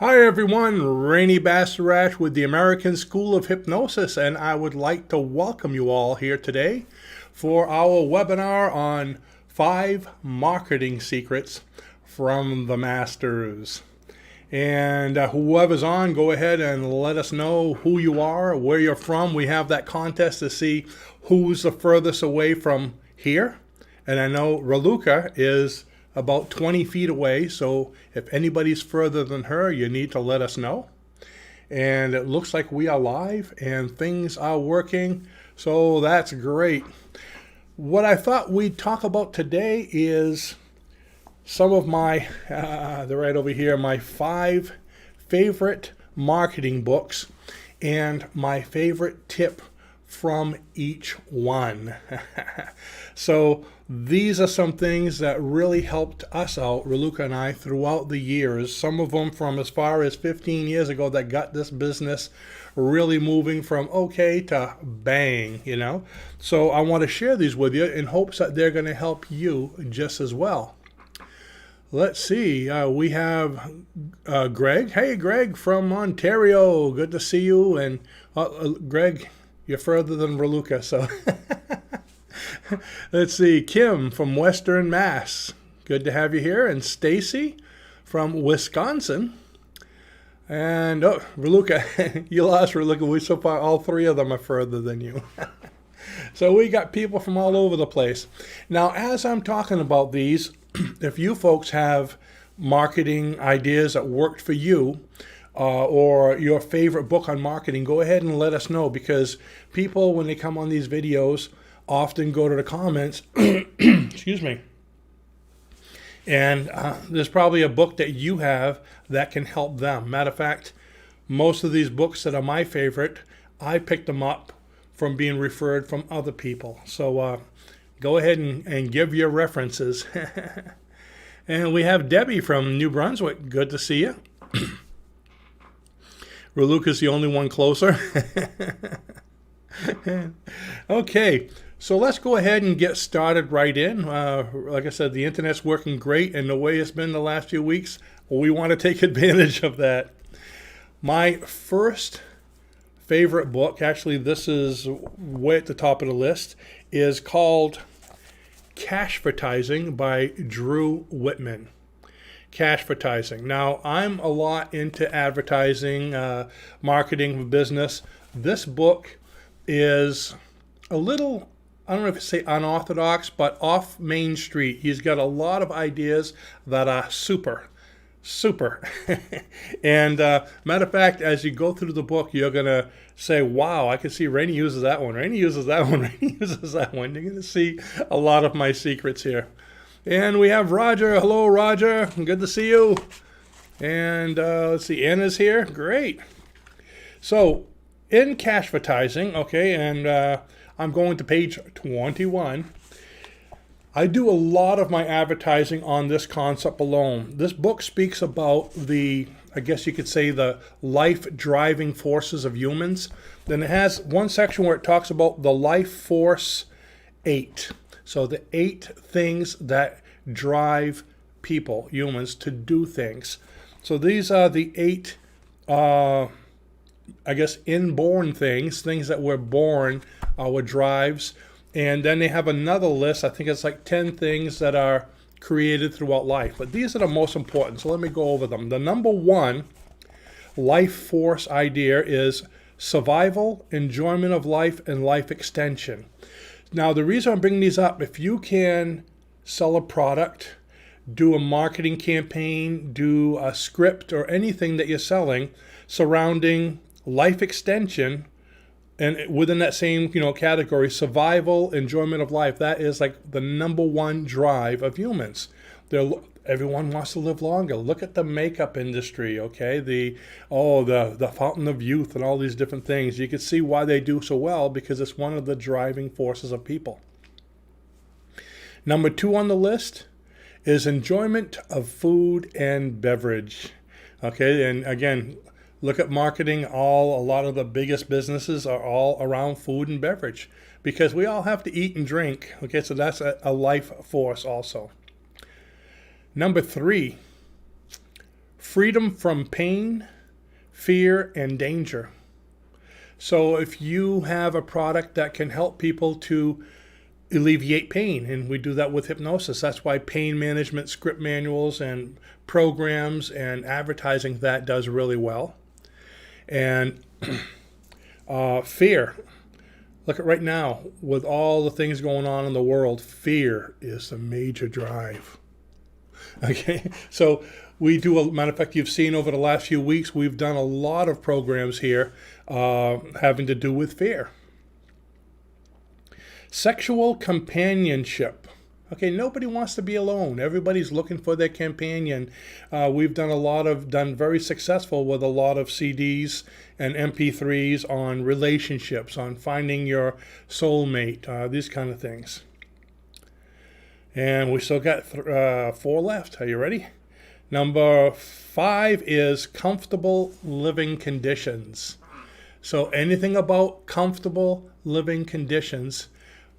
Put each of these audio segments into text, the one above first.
Hi everyone, Rene Bastarache with the American School of Hypnosis, and I would like to welcome you all here today for our webinar on 5 marketing secrets from the masters. And whoever's on, go ahead and let us know who you are, where you're from. We have that contest to see who's the furthest away from here. And I know Raluca is about 20 feet away, so if anybody's further than her, you need to let us know. And it looks like we are live and things are working, so that's great. What I thought we'd talk about today is some of my, they're right over here, my 5 favorite marketing books and my favorite tip from each one. So these are some things that really helped us out, Raluca and I, throughout the years. Some of them from as far as 15 years ago that got this business really moving from okay to bang, you know. So I want to share these with you in hopes that they're going to help you just as well. Let's see, we have Greg. Hey, Greg from Ontario. Good to see you. And Greg, you're further than Raluca, so let's see. Kim from Western Mass. Good to have you here. And Stacy from Wisconsin. And Raluca, you lost Raluca. We so far all 3 of them are further than you. So we got people from all over the place. Now, as I'm talking about these, if you folks have marketing ideas that worked for you, or your favorite book on marketing, go ahead and let us know, because people, when they come on these videos, often go to the comments, excuse me, and there's probably a book that you have that can help them. Matter of fact, most of these books that are my favorite, I picked them up from being referred from other people. So go ahead and give your references. And we have Debbie from New Brunswick. Good to see you. Raluca's the only one closer. Okay, so let's go ahead and get started right in. Like I said, the internet's working great, and the way it's been the last few weeks, we want to take advantage of that. My first favorite book, actually this is way at the top of the list, is called Cashvertising by Drew Whitman. Cashvertising. Now, I'm a lot into advertising, marketing, business. This book is a little, I don't know if you say unorthodox, but off Main Street. He's got a lot of ideas that are super. And matter of fact, as you go through the book, you're going to say, wow, I can see Rene uses that one. Rene uses that one. Rene uses that one. You're going to see a lot of my secrets here. And we have Roger. Hello, Roger. Good to see you. And let's see, Anna's here. Great. So in Cashvertising, okay, and I'm going to page 21. I do a lot of my advertising on this concept alone. This book speaks about the, I guess you could say, the life driving forces of humans. Then it has one section where it talks about the life force 8. So the 8 things that drive people, humans, to do things. So these are the 8, I guess, inborn things that we're born, our drives. And then they have another list, I think it's like 10 things that are created throughout life. But these are the most important, so let me go over them. The number 1 life force idea is survival, enjoyment of life, and life extension. Now, the reason I'm bringing these up, if you can sell a product, do a marketing campaign, do a script, or anything that you're selling surrounding life extension, and within that same category, survival, enjoyment of life, that is like the number 1 drive of humans. Everyone wants to live longer. Look at the makeup industry, okay? The fountain of youth and all these different things. You can see why they do so well, because it's one of the driving forces of people. Number 2 on the list is enjoyment of food and beverage. Okay, and again, look at marketing. A lot of the biggest businesses are all around food and beverage, because we all have to eat and drink. Okay, so that's a life force also. Number 3, freedom from pain, fear, and danger. So if you have a product that can help people to alleviate pain, and we do that with hypnosis. That's why pain management script manuals and programs and advertising that does really well. And fear. Look at right now, with all the things going on in the world, fear is the major drive. Okay, so we do, a matter of fact, you've seen over the last few weeks, we've done a lot of programs here having to do with fear. Sexual companionship. Okay, nobody wants to be alone. Everybody's looking for their companion. We've done very successful with a lot of CDs and MP3s on relationships, on finding your soulmate, these kind of things. And we still got 4 left. Are you ready? Number 5 is comfortable living conditions. So anything about comfortable living conditions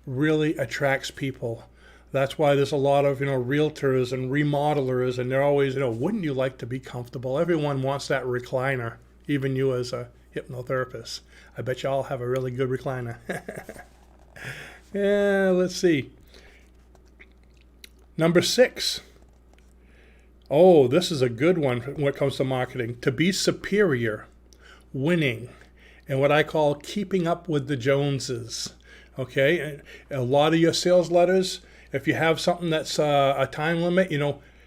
really attracts people. That's why there's a lot of, realtors and remodelers, and they're always, wouldn't you like to be comfortable? Everyone wants that recliner, even you as a hypnotherapist. I bet you all have a really good recliner. Yeah, let's see. Number 6. Oh, this is a good one when it comes to marketing. To be superior, winning, and what I call keeping up with the Joneses. Okay, a lot of your sales letters, if you have something that's a time limit,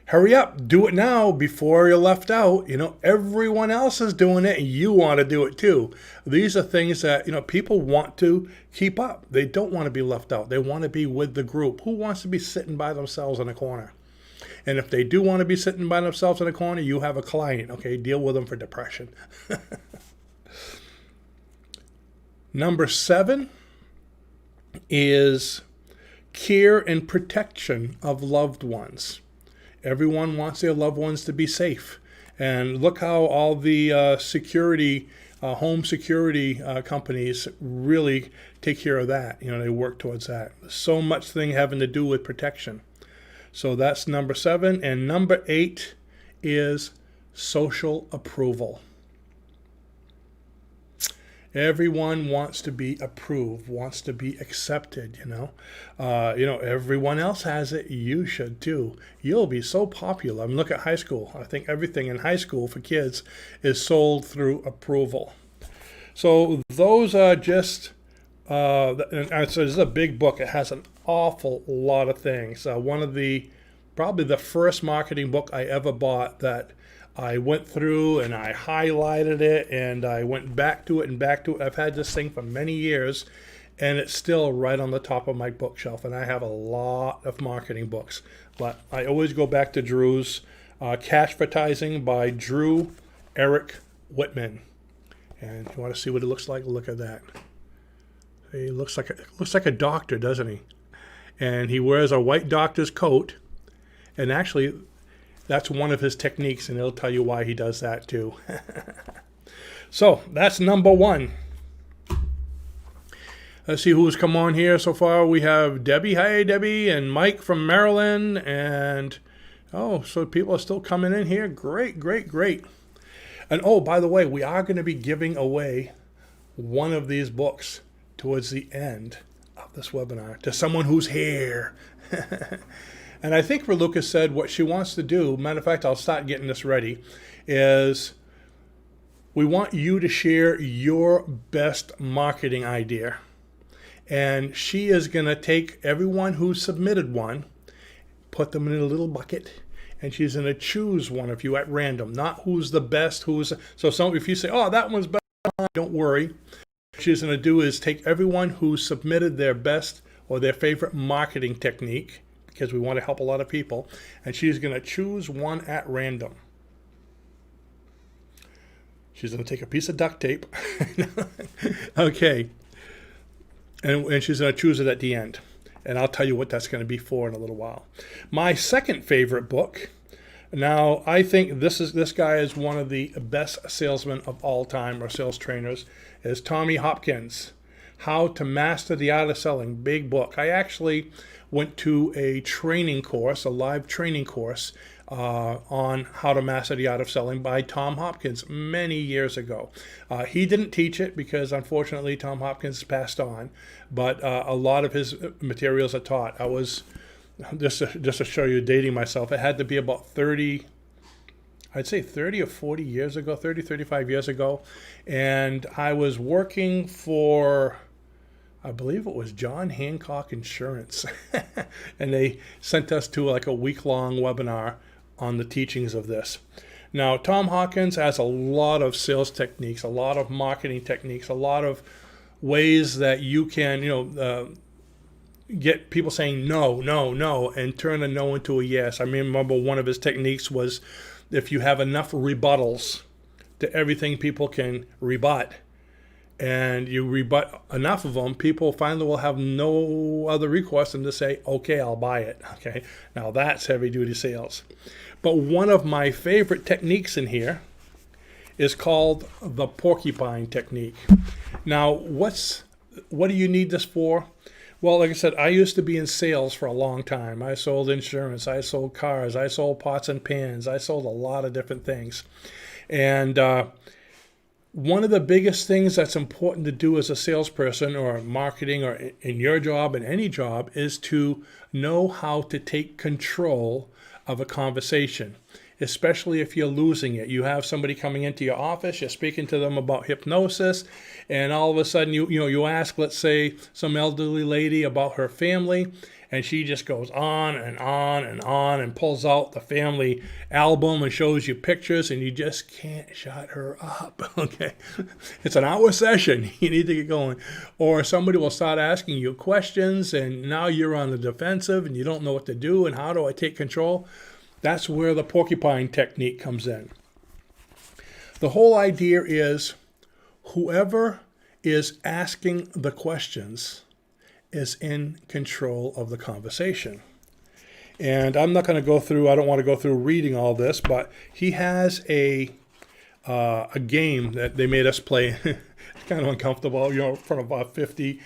hurry up, do it now before you're left out. Everyone else is doing it and you want to do it too. These are things that, people want to keep up. They don't want to be left out. They want to be with the group. Who wants to be sitting by themselves in a corner? And if they do want to be sitting by themselves in a corner, you have a client, okay? Deal with them for depression. Number 7 is care and protection of loved ones. Everyone wants their loved ones to be safe. And look how all the home security companies really take care of that. They work towards that. So much thing having to do with protection. So that's number 7. And number 8 is social approval. Everyone wants to be approved, wants to be accepted, everyone else has it. You should too. You'll be so popular. Look at high school. I think everything in high school for kids is sold through approval. So those are just, so this is a big book. It has an awful lot of things. Probably the first marketing book I ever bought that I went through and I highlighted it and I went back to it and back to it. I've had this thing for many years and it's still right on the top of my bookshelf. And I have a lot of marketing books, but I always go back to Drew's Cashvertising by Drew Eric Whitman. And if you want to see what it looks like, look at that. He looks like a doctor, doesn't he? And he wears a white doctor's coat. And actually, that's one of his techniques, and it'll tell you why he does that too. So that's number 1. Let's see who's come on here so far. We have Debbie. Hi, Debbie, and Mike from Maryland. And, so people are still coming in here. Great, great, great. And, by the way, we are going to be giving away one of these books towards the end of this webinar to someone who's here. And I think Raluca said what she wants to do, matter of fact, I'll start getting this ready, is we want you to share your best marketing idea. And she is going to take everyone who submitted one, put them in a little bucket, and she's going to choose one of you at random, not who's the best, so if you say, that one's better, don't worry. What she's going to do is take everyone who submitted their best or their favorite marketing technique, because we want to help a lot of people, and she's going to choose one at random. She's going to take a piece of duct tape. Okay. And she's going to choose it at the end. And I'll tell you what that's going to be for in a little while. My second favorite book, now I think this guy is one of the best salesmen of all time, or sales trainers, is Tommy Hopkins. How to Master the Art of Selling. Big book. I actually went to a training course, a live training course, on how to master the art of selling by Tom Hopkins many years ago. He didn't teach it because unfortunately Tom Hopkins passed on, but a lot of his materials are taught. I was, just to show you, dating myself, it had to be about 30, I'd say 30 or 40 years ago, 30, 35 years ago. And I was working for, I believe it was John Hancock Insurance. And they sent us to like a week-long webinar on the teachings of this. Now, Tom Hopkins has a lot of sales techniques, a lot of marketing techniques, a lot of ways that you can, get people saying no, no, no, and turn a no into a yes. I remember one of his techniques was if you have enough rebuttals to everything people can rebut, and you rebut enough of them, people finally will have no other recourse than to say, okay, I'll buy it. Okay, now that's heavy duty sales. But one of my favorite techniques in here is called the porcupine technique. Now, what do you need this for? Well, like I said, I used to be in sales for a long time. I sold insurance, I sold cars, I sold pots and pans, I sold a lot of different things. And one of the biggest things that's important to do as a salesperson or marketing or in your job, in any job, is to know how to take control of a conversation, especially if you're losing it. You have somebody coming into your office, you're speaking to them about hypnosis, and all of a sudden you ask, let's say, some elderly lady about her family, and she just goes on and on and on and pulls out the family album and shows you pictures, and you just can't shut her up. Okay, it's an hour session. You need to get going. Or somebody will start asking you questions, and now you're on the defensive, and you don't know what to do, and how do I take control? That's where the porcupine technique comes in. The whole idea is whoever is asking the questions is in control of the conversation. And I'm not going to go through, I don't want to go through reading all this, but he has a game that they made us play. It's kind of uncomfortable, in front of about 50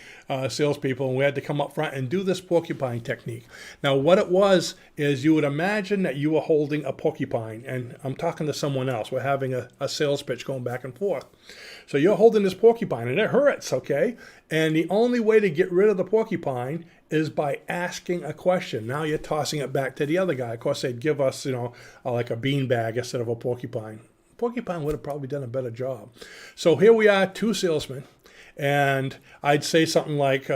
salespeople, and we had to come up front and do this porcupine technique. Now, what it was is you would imagine that you were holding a porcupine, and I'm talking to someone else. We're having a sales pitch going back and forth. So you're holding this porcupine, and it hurts, okay? And the only way to get rid of the porcupine is by asking a question. Now you're tossing it back to the other guy. Of course, they'd give us, like a bean bag instead of a porcupine. Porcupine would have probably done a better job. So here we are, two salesmen, and I'd say something like,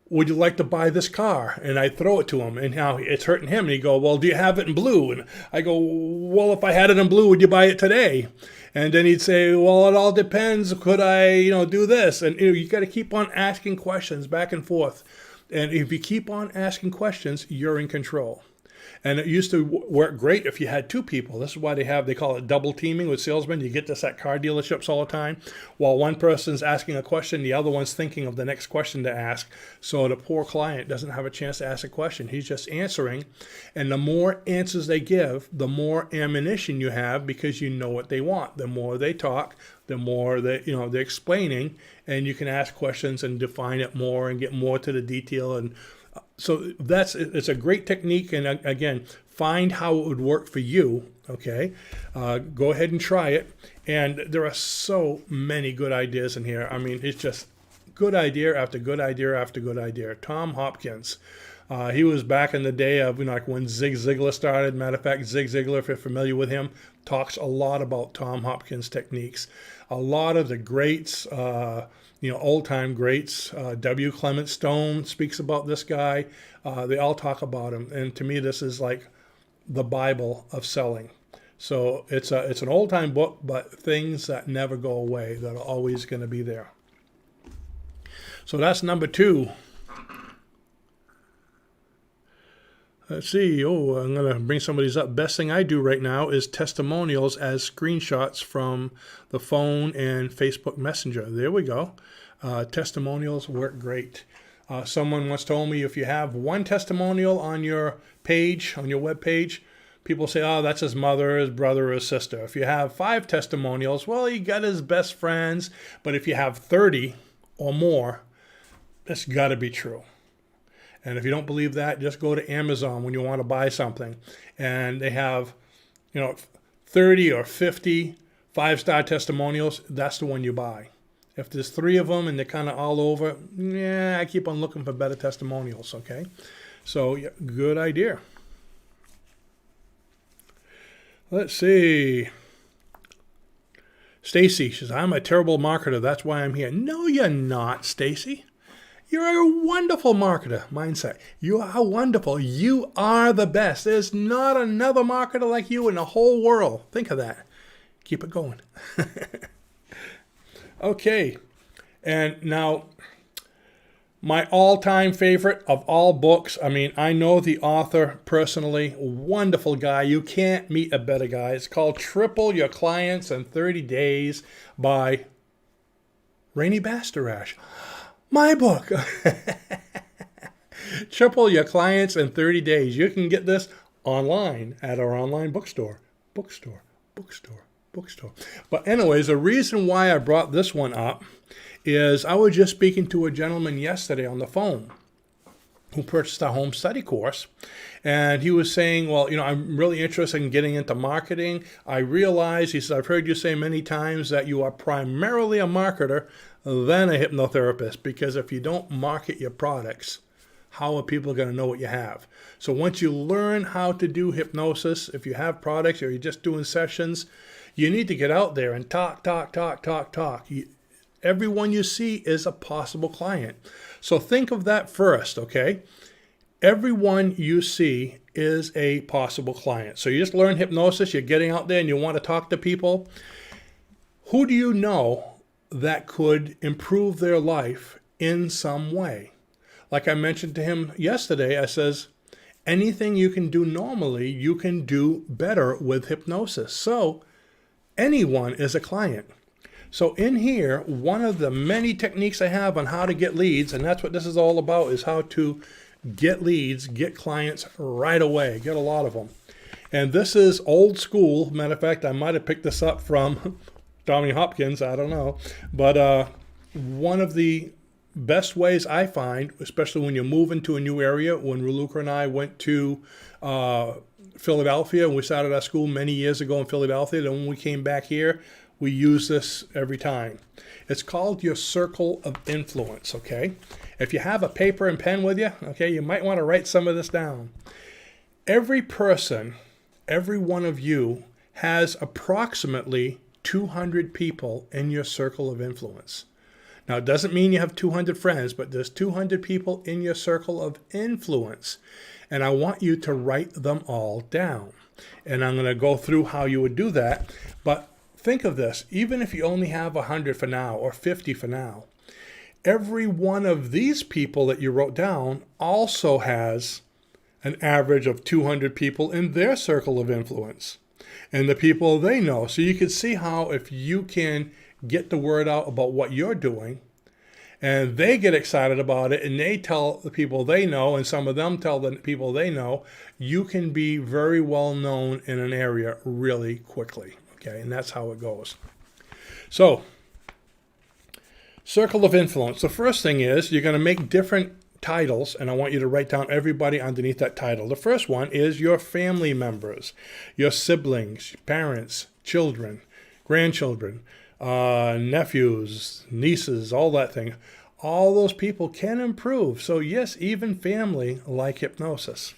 would you like to buy this car? And I'd throw it to him, and now it's hurting him. And he'd go, well, do you have it in blue? And I go, well, if I had it in blue, would you buy it today? And then he'd say, well, it all depends. Could I, do this? And you got to keep on asking questions back and forth. And if you keep on asking questions, you're in control. And it used to work great if you had two people. This is why they call it double teaming with salesmen. You get this at car dealerships all the time. While one person's asking a question, the other one's thinking of the next question to ask. So the poor client doesn't have a chance to ask a question. He's just answering. And the more answers they give, the more ammunition you have because you know what they want. The more they talk, the more they're explaining, and you can ask questions and define it more and get more to the detail. And so it's a great technique, and again, find how it would work for you, okay? Go ahead and try it, and there are so many good ideas in here. I mean, it's just good idea after good idea after good idea. Tom Hopkins, he was back in the day of like when Zig Ziglar started. Matter of fact, Zig Ziglar, if you're familiar with him, talks a lot about Tom Hopkins techniques. A lot of the greats, old-time greats, W. Clement Stone speaks about this guy. They all talk about him. And to me, this is like the Bible of selling. So it's an old-time book, but things that never go away, that are always going to be there. So that's number 2. Let's see. Oh, I'm going to bring some of these up. Best thing I do right now is testimonials as screenshots from the phone and Facebook Messenger. There we go. Testimonials work great. Someone once told me if you have one testimonial on your page, on your web page, people say, oh, that's his mother, his brother, or his sister. If you have 5 testimonials, well, he got his best friends. But if you have 30 or more, that's got to be true. And if you don't believe that, just go to Amazon when you want to buy something. And they have, 30 or 50 5-star testimonials. That's the one you buy. If there's 3 of them and they're kind of all over, I keep on looking for better testimonials, okay? So, yeah, good idea. Let's see. Stacy says, I'm a terrible marketer. That's why I'm here. No, you're not, Stacy. You're a wonderful marketer mindset. You are wonderful. You are the best. There's not another marketer like you in the whole world. Think of that. Keep it going. Okay. And now, my all-time favorite of all books. I know the author personally. Wonderful guy. You can't meet a better guy. It's called Triple Your Clients in 30 Days by Rene Bastarache. My book. Triple Your Clients in 30 Days. You can get this online at our online bookstore. Bookstore. But anyways, the reason why I brought this one up is I was just speaking to a gentleman yesterday on the phone who purchased a home study course. And he was saying, well, I'm really interested in getting into marketing. I realize, he said, I've heard you say many times that you are primarily a marketer, then a hypnotherapist, because if you don't market your products, how are people going to know what you have? So once you learn how to do hypnosis, if you have products or you're just doing sessions, you need to get out there and talk. Everyone you see is a possible client. So think of that first, okay? Everyone you see is a possible client. So you just learn hypnosis, you're getting out there and you want to talk to people. Who do you know that could improve their life in some way? Like I mentioned to him yesterday, I says, anything you can do normally, you can do better with hypnosis. So anyone is a client. So in here, one of the many techniques I have on how to get leads, and that's what this is all about, is how to get leads, get clients right away, get a lot of them. And this is old school. Matter of fact, I might have picked this up from Tommy Hopkins, I don't know. But one of the best ways I find, especially when you move into a new area, when Luca and I went to Philadelphia, and we started our school many years ago in Philadelphia, then when we came back here, we use this every time. It's called your circle of influence, okay? If you have a paper and pen with you, okay, you might want to write some of this down. Every person, every one of you, has approximately 200 people in your circle of influence. Now, it doesn't mean you have 200 friends, but there's 200 people in your circle of influence. And I want you to write them all down. And I'm going to go through how you would do that. But think of this, even if you only have 100 for now or 50 for now, every one of these people that you wrote down also has an average of 200 people in their circle of influence and the people they know. So you can see how if you can get the word out about what you're doing and they get excited about it and they tell the people they know and some of them tell the people they know, you can be very well known in an area really quickly. Okay, and that's how it goes. So, circle of influence. The first thing is you're going to make different titles, and I want you to write down everybody underneath that title. The first one is your family members, your siblings, parents, children, grandchildren, nephews, nieces, all that thing. All those people can improve. So yes, even family like hypnosis.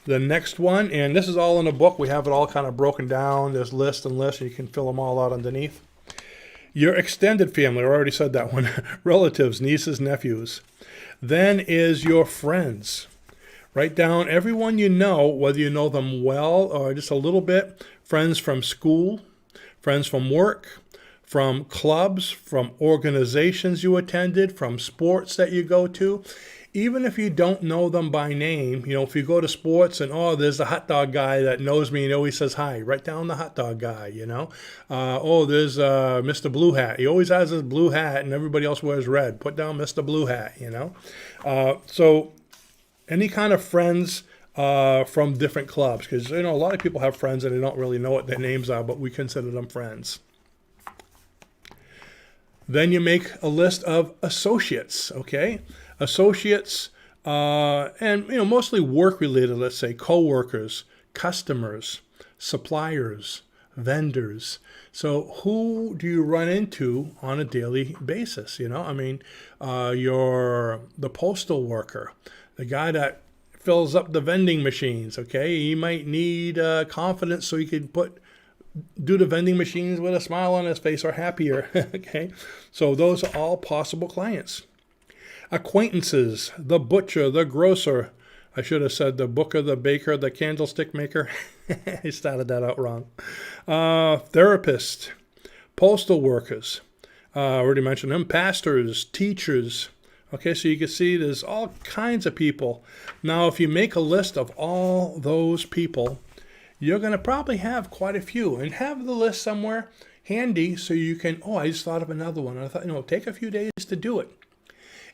The next one, and this is all in the book. We have it all kind of broken down. There's lists and lists. You can fill them all out underneath. Your extended family. I already said that one. Relatives, nieces, nephews. Then is your friends. Write down everyone you know, whether you know them well or just a little bit. Friends from school, friends from work, from clubs, from organizations you attended, from sports that you go to. Even if you don't know them by name, if you go to sports and, there's the hot dog guy that knows me and always says hi, write down the hot dog guy, there's Mr. Blue Hat. He always has his blue hat and everybody else wears red. Put down Mr. Blue Hat, So any kind of friends from different clubs, because, a lot of people have friends and they don't really know what their names are, but we consider them friends. Then you make a list of associates, okay? Associates, And mostly work related. Let's say coworkers, customers, suppliers, vendors. So who do you run into on a daily basis? You're the postal worker, the guy that fills up the vending machines. Okay, he might need confidence so he could do the vending machines with a smile on his face or happier. Okay, so those are all possible clients. Acquaintances, the butcher, the grocer. I should have said the booker, the baker, the candlestick maker. I started that out wrong. Therapists, postal workers. I already mentioned them. Pastors, teachers. Okay, so you can see there's all kinds of people. Now, if you make a list of all those people, you're going to probably have quite a few. And have the list somewhere handy so you can, I just thought of another one. I thought, take a few days to do it.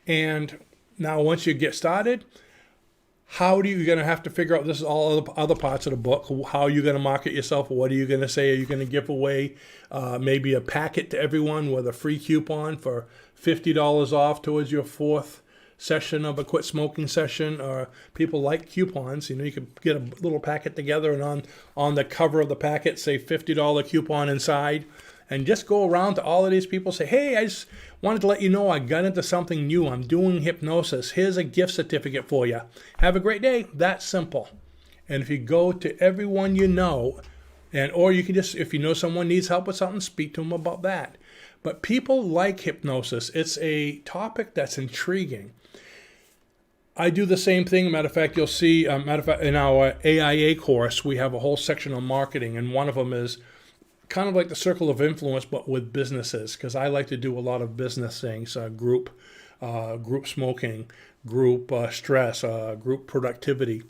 And now once you get started, you're going to have to figure out, this is all other parts of the book, how you're going to market yourself. What are you going to say? Are you going to give away maybe a packet to everyone with a free coupon for $50 off towards your 4th session of a quit smoking session? Or people like coupons. You could get a little packet together and on the cover of the packet say $50 coupon inside. And just go around to all of these people, say, hey, I just wanted to let you know I got into something new. I'm doing hypnosis. Here's a gift certificate for you. Have a great day. That's simple. And if you go to everyone you know, or you can just, if you know someone needs help with something, speak to them about that. But people like hypnosis. It's a topic that's intriguing. I do the same thing. Matter of fact, you'll see, in our AIA course, we have a whole section on marketing, and one of them is kind of like the circle of influence, but with businesses, because I like to do a lot of business things, group smoking, group stress, group productivity.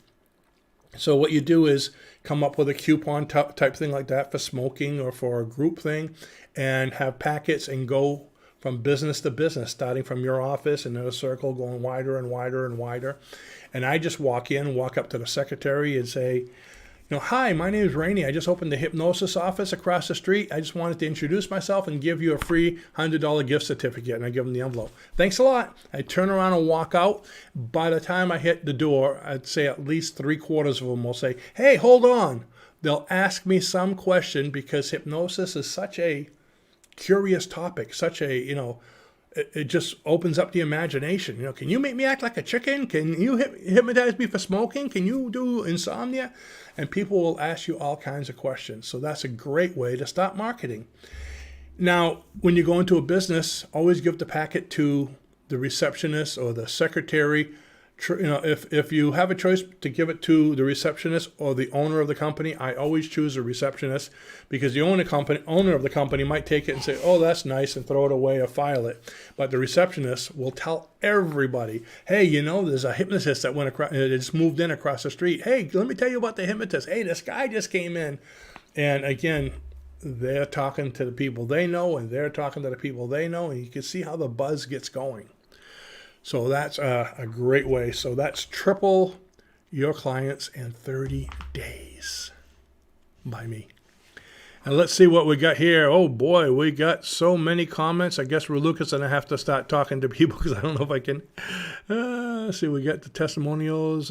So what you do is come up with a coupon type thing like that for smoking or for a group thing, and have packets and go from business to business, starting from your office and in a circle, going wider and wider and wider. And I just walk up to the secretary and say, hi, my name is Rene. I just opened the hypnosis office across the street. I just wanted to introduce myself and give you a free $100 gift certificate. And I give them the envelope. Thanks a lot. I turn around and walk out. By the time I hit the door, I'd say at least 3/4 of them will say, hey, hold on. They'll ask me some question, because hypnosis is such a curious topic, it just opens up the imagination. Can you make me act like a chicken? Can you hypnotize me for smoking? Can you do insomnia? And people will ask you all kinds of questions. So that's a great way to start marketing. Now, when you go into a business, always give the packet to the receptionist or the secretary. If you have a choice to give it to the receptionist or the owner of the company, I always choose a receptionist, because the owner of the company might take it and say, oh, that's nice, and throw it away or file it. But the receptionist will tell everybody, hey, there's a hypnotist that just moved in across the street. Hey, let me tell you about the hypnotist. Hey, this guy just came in. And again, they're talking to the people they know, and they're talking to the people they know, and you can see how the buzz gets going. So that's a great way. So that's triple your clients in 30 days by me. And let's see what we got here. Oh boy, we got so many comments. I guess we're Lucas and I have to start talking to people, because I don't know if I can. Let's see, we got the testimonials.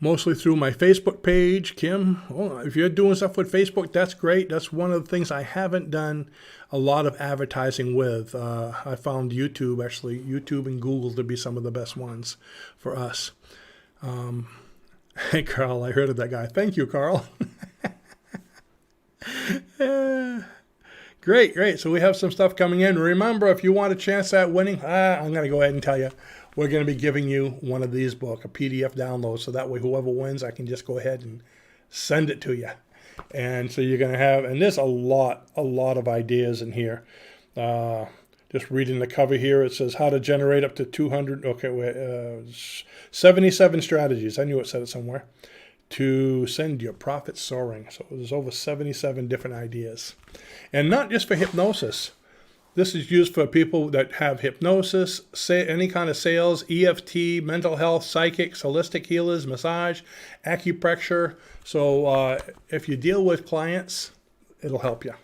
Mostly through my Facebook page, Kim. If you're doing stuff with Facebook, that's great. That's one of the things I haven't done a lot of advertising with. I found YouTube and Google to be some of the best ones for us. Hey, Carl, I heard of that guy. Thank you, Carl. Great. So we have some stuff coming in. Remember, if you want a chance at winning, I'm going to go ahead and tell you. We're going to be giving you one of these books, a PDF download, so that way whoever wins, I can just go ahead and send it to you. And so you're going to have, and there's a lot of ideas in here. Just reading the cover here, it says how to generate up to 77 strategies. I knew it said it somewhere. To send your profits soaring. So there's over 77 different ideas. And not just for hypnosis. This is used for people that have hypnosis, any kind of sales, EFT, mental health, psychics, holistic healers, massage, acupressure. So if you deal with clients, it'll help you.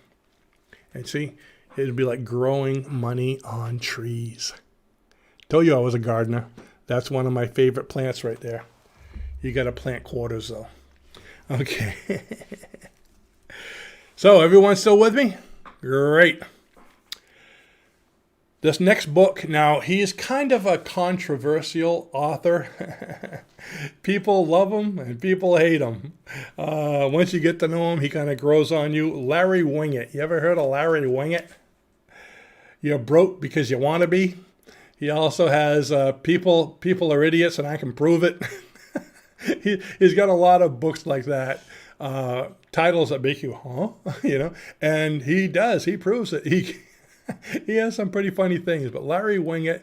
And see, it'll be like growing money on trees. Told you I was a gardener. That's one of my favorite plants right there. You got to plant quarters, though. Okay. So, everyone still with me? Great. This next book, now, he's kind of a controversial author. People love him and people hate him. Once you get to know him, he kind of grows on you. Larry Winget. You ever heard of Larry Winget? You're broke because you want to be. He also has people are idiots and I can prove it. He's got a lot of books like that. Titles that make you, huh? And he does. He proves it. He has some pretty funny things. But Larry Winget,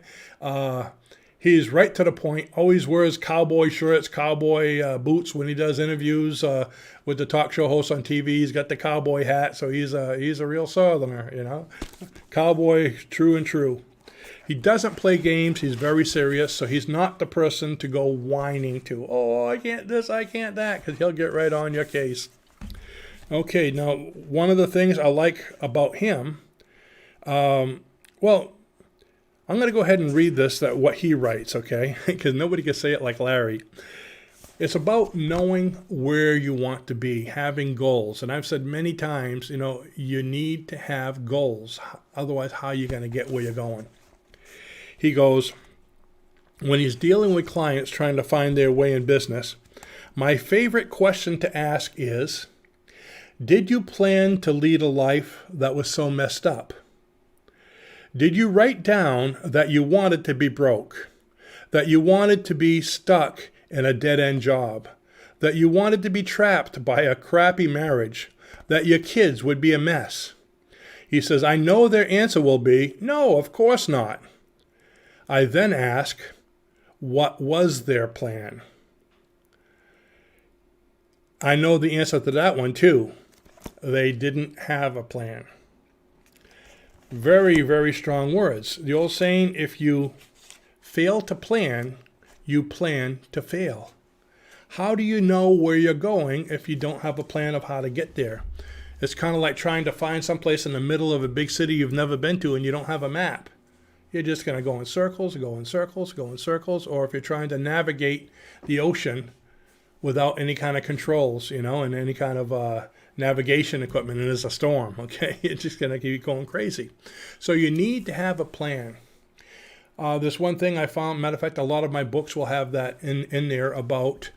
he's right to the point. Always wears cowboy shirts, cowboy boots when he does interviews with the talk show hosts on TV. He's got the cowboy hat, so he's a real Southerner, Cowboy, true and true. He doesn't play games. He's very serious, so he's not the person to go whining to, oh, I can't this, I can't that, because he'll get right on your case. Okay, now, one of the things I like about him, I'm going to go ahead and read what he writes, okay, because nobody can say it like Larry. It's about knowing where you want to be, having goals. And I've said many times, you need to have goals. Otherwise, how are you going to get where you're going? He goes, when he's dealing with clients trying to find their way in business, my favorite question to ask is, did you plan to lead a life that was so messed up? Did you write down that you wanted to be broke, that you wanted to be stuck in a dead-end job, that you wanted to be trapped by a crappy marriage, that your kids would be a mess? He says, I know their answer will be, no, of course not. I then ask, what was their plan? I know the answer to that one too. They didn't have a plan. Very, very strong words. The old saying, if you fail to plan, you plan to fail. How do you know where you're going if you don't have a plan of how to get there? It's kind of like trying to find someplace in the middle of a big city you've never been to and you don't have a map. You're just going to go in circles, go in circles, go in circles. Or if you're trying to navigate the ocean without any kind of controls, and any kind of navigation equipment, and there's a storm, okay? You're just going to keep going crazy. So you need to have a plan. There's one thing I found, matter of fact, a lot of my books will have that in there about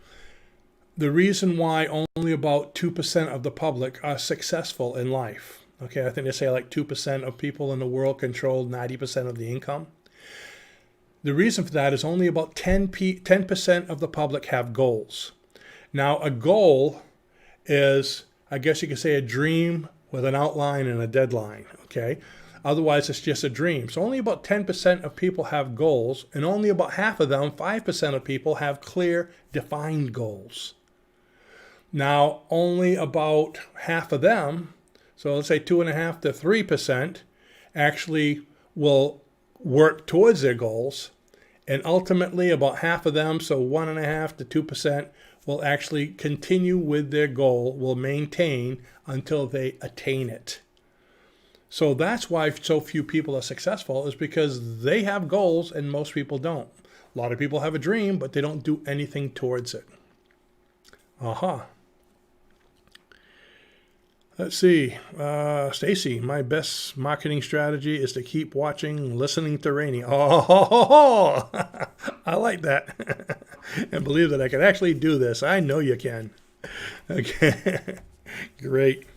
the reason why only about 2% of the public are successful in life. Okay, I think they say like 2% of people in the world control 90% of the income. The reason for that is only about 10% of the public have goals. Now, a goal is, I guess you could say, a dream with an outline and a deadline, okay? Otherwise, it's just a dream. So only about 10% of people have goals, and only about half of them, 5% of people, have clear, defined goals. Now, only about half of them, so let's say 2.5 to 3%, actually will work towards their goals, and ultimately about half of them, so 1.5 to 2%, will actually continue with their goal, will maintain until they attain it. So that's why so few people are successful, is because they have goals and most people don't. A lot of people have a dream, but they don't do anything towards it. Let's see. Stacy, my best marketing strategy is to keep watching, listening to Rene. Oh, I like that. And believe that I can actually do this. I know you can. Okay, great.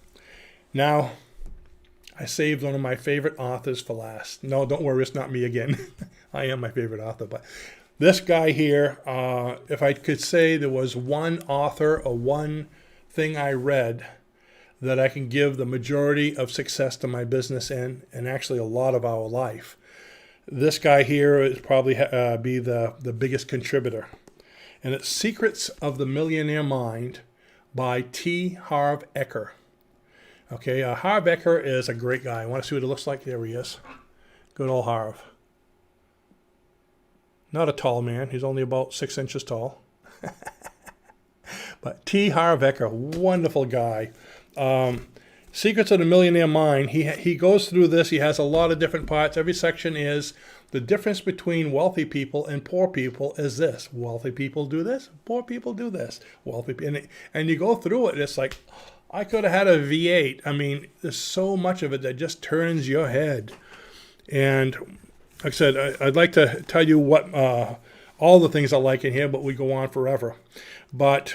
Now, I saved one of my favorite authors for last. No, don't worry, it's not me again. I am my favorite author, but this guy here, if I could say there was one author or one thing I read that I can give the majority of success to my business in, and actually a lot of our life, this guy here is probably be the biggest contributor. And it's Secrets of the Millionaire Mind by T. Harv Eker. Okay, Harv Eker is a great guy. I want to see what it looks like. There he is. Good old Harv. Not a tall man. He's only about 6 inches tall. But T. Harv Eker, wonderful guy. Secrets of the Millionaire Mind. He goes through this. He has a lot of different parts. Every section is the difference between wealthy people and poor people is this. Wealthy people do this. Poor people do this. And you go through it. It's like, I could have had a V8. I mean, there's so much of it that just turns your head. And like I said, I'd like to tell you what all the things I like in here, but we go on forever. But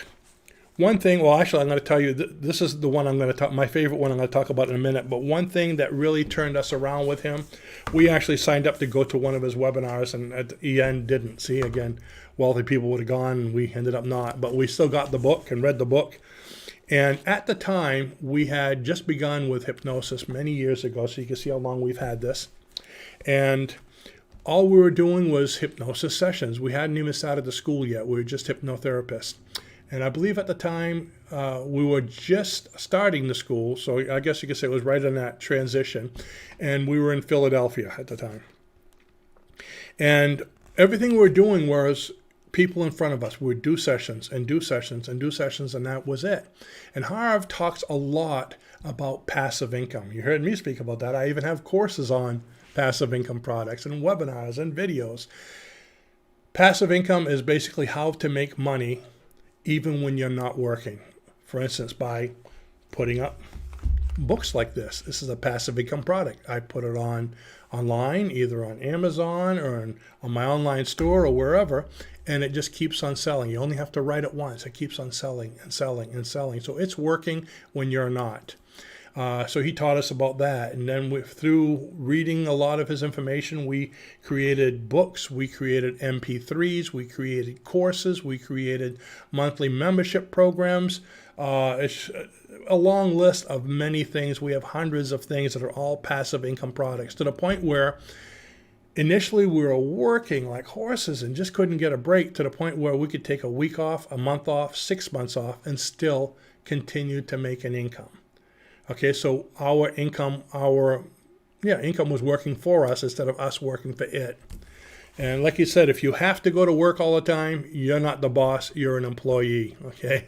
one thing, well, actually, I'm going to tell you, this is the one I'm going to talk, my favorite one I'm going to talk about in a minute. But one thing that really turned us around with him, we actually signed up to go to one of his webinars, and at the end didn't. See, again, wealthy people would have gone, and we ended up not. But we still got the book and read the book. And at the time, we had just begun with hypnosis many years ago, so you can see how long we've had this. And all we were doing was hypnosis sessions. We hadn't even started the school yet. We were just hypnotherapists. And I believe at the time we were just starting the school, so I guess you could say it was right in that transition. And we were in Philadelphia at the time. And everything we were doing was people in front of us. We would do sessions and do sessions and do sessions, and that was it. And Harv talks a lot about passive income. You heard me speak about that. I even have courses on passive income products and webinars and videos. Passive income is basically how to make money even when you're not working. For instance, by putting up books like this. This is a passive income product. I put it online, either on Amazon or on my online store or wherever, and it just keeps on selling. You only have to write it once. It keeps on selling and selling and selling. So it's working when you're not. So he taught us about that. And then through reading a lot of his information, we created books, we created MP3s, we created courses, we created monthly membership programs. It's a long list of many things. We have hundreds of things that are all passive income products, to the point where initially we were working like horses and just couldn't get a break, to the point where we could take a week off, a month off, 6 months off, and still continue to make an income. Okay, so our income was working for us instead of us working for it. And like you said, if you have to go to work all the time, you're not the boss, you're an employee. Okay,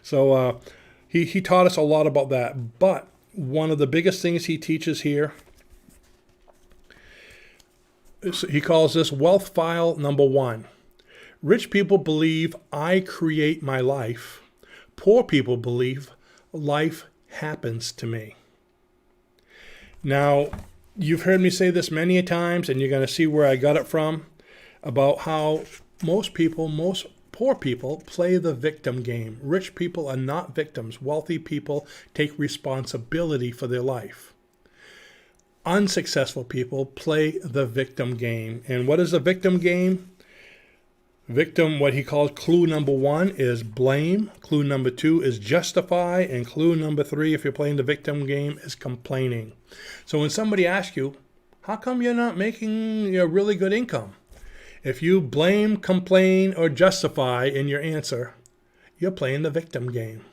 so he taught us a lot about that. But one of the biggest things he teaches here, he calls this wealth file number 1. Rich people believe I create my life. Poor people believe life happens to me. Now, you've heard me say this many a times, and you're going to see where I got it from, about how most poor people play the victim game. Rich people are not victims. Wealthy people take responsibility for their life. Unsuccessful people play the victim game. And what is the victim game? Victim, what he calls clue number 1 is blame. Clue number 2 is justify. And clue number 3, if you're playing the victim game, is complaining. So when somebody asks you, how come you're not making a really good income? If you blame, complain, or justify in your answer, you're playing the victim game.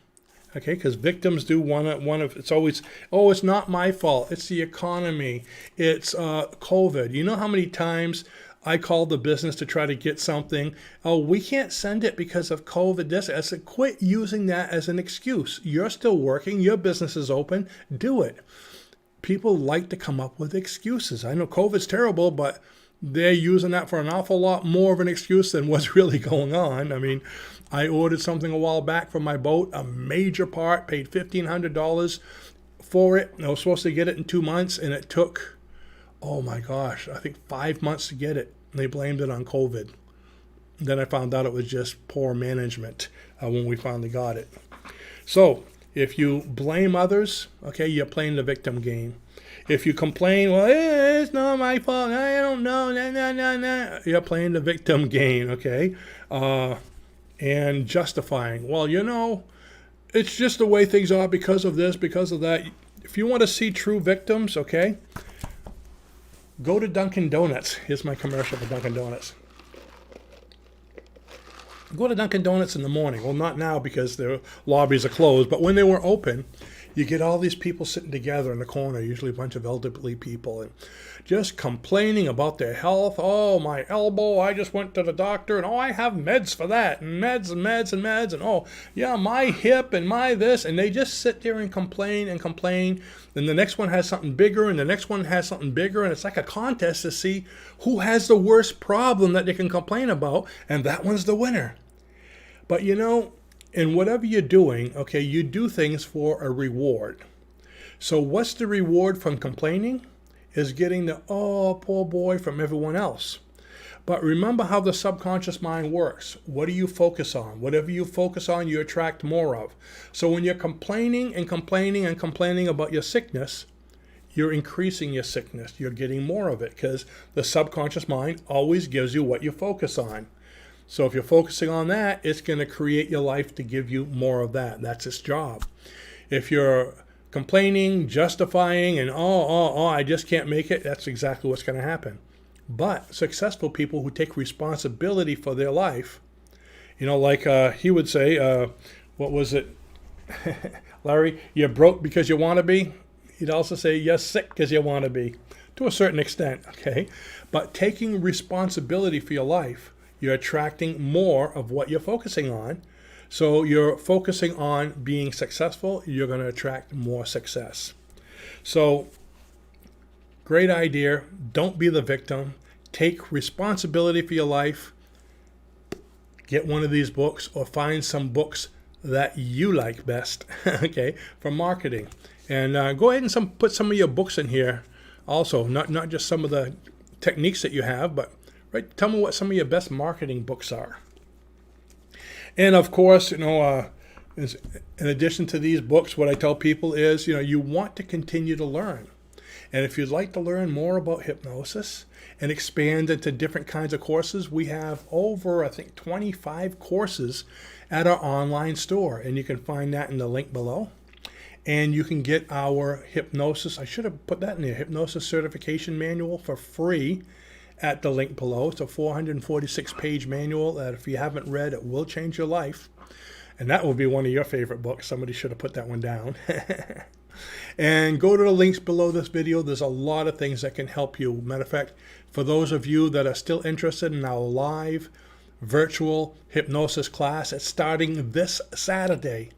Okay, because victims do one of it's always, oh, it's not my fault. It's the economy. It's COVID. You know how many times I called the business to try to get something. Oh, we can't send it because of COVID. I said, quit using that as an excuse. You're still working. Your business is open. Do it. People like to come up with excuses. I know COVID's terrible, but they're using that for an awful lot more of an excuse than what's really going on. I mean, I ordered something a while back for my boat, a major part, paid $1,500 for it. I was supposed to get it in 2 months, and it took, oh my gosh, I think 5 months to get it. They blamed it on COVID. Then I found out it was just poor management when we finally got it. So if you blame others, okay, you're playing the victim game. If you complain, well, it's not my fault, I don't know, you're playing the victim game, okay? And justifying, well, you know, it's just the way things are because of this, because of that. If you want to see true victims, okay, go to Dunkin' Donuts. Here's my commercial for Dunkin' Donuts. Go to Dunkin' Donuts in the morning. Well, not now because their lobbies are closed, but when they were open, you get all these people sitting together in the corner, usually a bunch of elderly people, and just complaining about their health. Oh, my elbow, I just went to the doctor, and oh, I have meds for that, and meds and meds and meds, and oh, yeah, my hip and my this, and they just sit there and complain, and the next one has something bigger, and the next one has something bigger, and it's like a contest to see who has the worst problem that they can complain about, and that one's the winner. But you know, in whatever you're doing, okay, you do things for a reward. So what's the reward from complaining? Is getting the, oh, poor boy from everyone else. But remember how the subconscious mind works. What do you focus on? Whatever you focus on, you attract more of. So when you're complaining and complaining and complaining about your sickness, you're increasing your sickness. You're getting more of it because the subconscious mind always gives you what you focus on. So if you're focusing on that, it's going to create your life to give you more of that. That's its job. If you're complaining, justifying, and I just can't make it, that's exactly what's going to happen. But successful people who take responsibility for their life, you know, like he would say, what was it? Larry, you're broke because you want to be. He'd also say you're sick because you want to be, to a certain extent, okay? But taking responsibility for your life, you're attracting more of what you're focusing on. So you're focusing on being successful, you're going to attract more success. So great idea. Don't be the victim. Take responsibility for your life. Get one of these books or find some books that you like best, okay, for marketing. And go ahead and put some of your books in here also, not just some of the techniques that you have, but right, tell me what some of your best marketing books are. And of course, you know, in addition to these books, what I tell people is, you know, you want to continue to learn. And if you'd like to learn more about hypnosis and expand into different kinds of courses, we have over, I think, 25 courses at our online store. And you can find that in the link below. And you can get our hypnosis, I should have put that in there, hypnosis certification manual for free at the link below. It's a 446-page manual that if you haven't read, it will change your life. And that will be one of your favorite books. Somebody should have put that one down. And go to the links below this video. There's a lot of things that can help you. Matter of fact, for those of you that are still interested in our live virtual hypnosis class, it's starting this Saturday.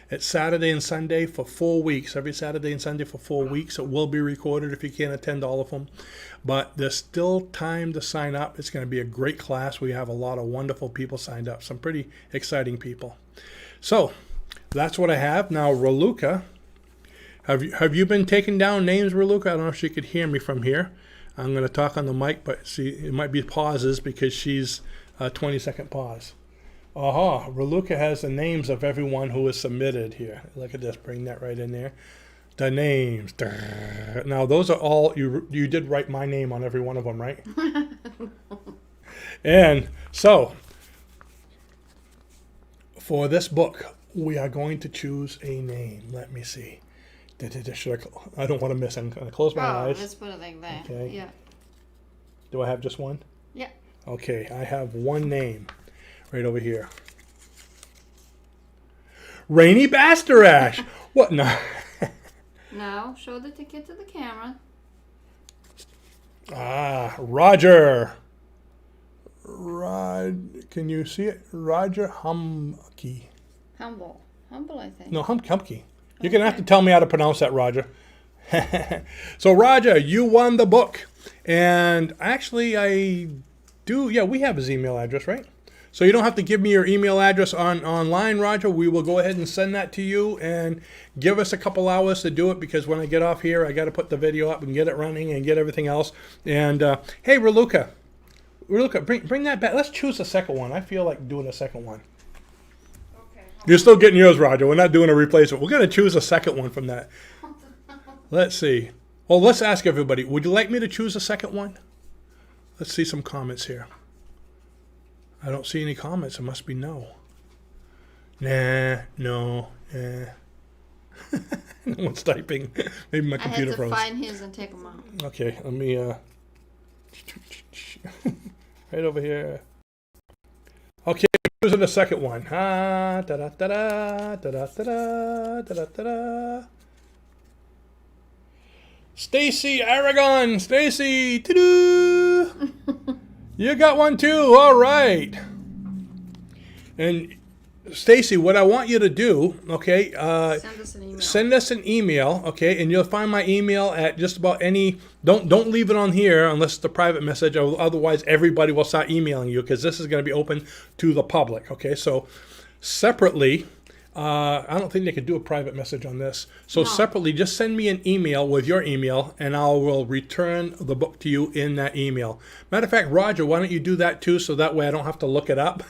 It's Saturday and Sunday for 4 weeks. Every Saturday and Sunday for 4 weeks. It will be recorded if you can't attend all of them. But there's still time to sign up. It's going to be a great class. We have a lot of wonderful people signed up. Some pretty exciting people. So that's what I have. Now, Raluca, have you been taking down names, Raluca? I don't know if she could hear me from here. I'm going to talk on the mic, but see, it might be pauses because she's a 20-second pause. Aha, Raluca has the names of everyone who is submitted here. Look at this, bring that right in there. The names. Now, those are all, you did write my name on every one of them, right? And so, for this book, we are going to choose a name. Let me see. I don't want to miss. I'm going to close my eyes. Let's put it like that. Okay. Yeah. Do I have just one? Yeah. Okay, I have one name right over here. Rene Bastarache. What? No. Now, show the ticket to the camera. Ah, Roger. Can you see it? Roger Humke. Humble, I think. No, Humke. You're going to have to tell me how to pronounce that, Roger. So, Roger, you won the book. And actually, I do. Yeah, we have his email address, right? So you don't have to give me your email address online, Roger. We will go ahead and send that to you and give us a couple hours to do it because when I get off here, I got to put the video up and get it running and get everything else. And hey, Raluca, bring that back. Let's choose a second one. I feel like doing a second one. Okay. You're still getting yours, Roger. We're not doing a replacement. We're going to choose a second one from that. Let's see. Well, let's ask everybody. Would you like me to choose a second one? Let's see some comments here. I don't see any comments. It must be no. Nah, no, nah. No one's typing. Maybe my computer froze. I had to find his and take them out. Okay, let me, right over here. Okay, choosing the second one. Da-da-da-da, da-da-da-da, da-da-da-da. Stacy Aragon. Stacy. Doo-doo. You got one too. All right. And Stacy, what I want you to do, okay, Send us an email. send us an email, okay, and you'll find my email at just about any. Don't leave it on here unless it's a private message. Otherwise, everybody will start emailing you because this is going to be open to the public. Okay, so separately, I don't think they could do a private message on this. So No. separately, just send me an email with your email, and I will return the book to you in that email. Matter of fact, Roger, why don't you do that too, so that way I don't have to look it up.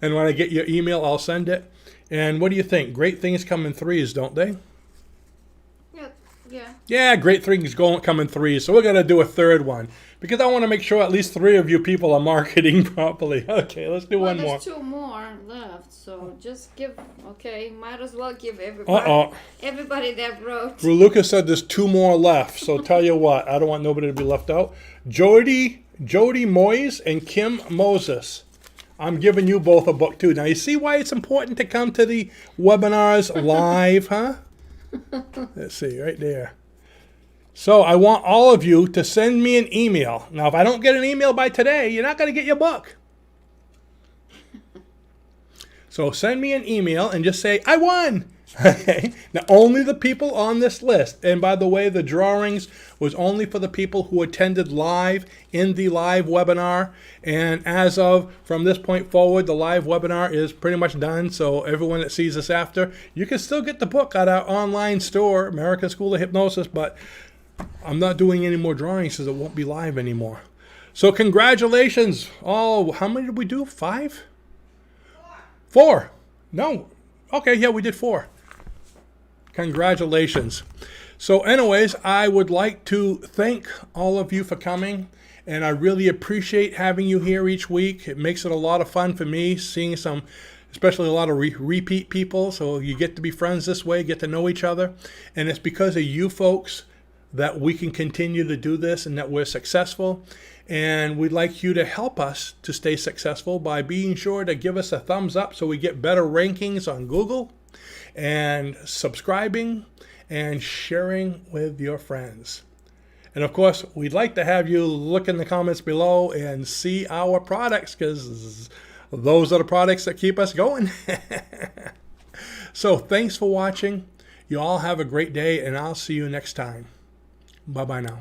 And when I get your email, I'll send it. And what do you think? Great things come in threes, don't they? Yeah. Yeah, great things come in threes. So we're going to do a third one. Because I want to make sure at least 3 of you people are marketing properly. Okay, let's do one more. There's 2 more left, so just give, okay, might as well give everybody, everybody that wrote. Well, Lucas said there's 2 more left. So tell you what, I don't want nobody to be left out. Jody Moyes and Kim Moses. I'm giving you both a book too. Now you see why it's important to come to the webinars live, huh? Let's see, right there. So I want all of you to send me an email. Now, if I don't get an email by today, you're not going to get your book. So send me an email and just say, I won. Okay. Now, only the people on this list. And by the way, the drawings was only for the people who attended live in the live webinar. And as of from this point forward, the live webinar is pretty much done. So everyone that sees this after, you can still get the book at our online store, American School of Hypnosis. But I'm not doing any more drawings because it won't be live anymore. So congratulations. Oh, how many did we do? 5? 4. No. Okay, yeah, we did 4. Congratulations. So anyways, I would like to thank all of you for coming, and I really appreciate having you here each week. It makes it a lot of fun for me, seeing some, especially a lot of repeat people, so you get to be friends this way, get to know each other, and it's because of you folks that we can continue to do this and that we're successful. And we'd like you to help us to stay successful by being sure to give us a thumbs up so we get better rankings on Google, and subscribing and sharing with your friends. And of course, we'd like to have you look in the comments below and see our products, because those are the products that keep us going. So thanks for watching. You all have a great day, and I'll see you next time. Bye-bye now.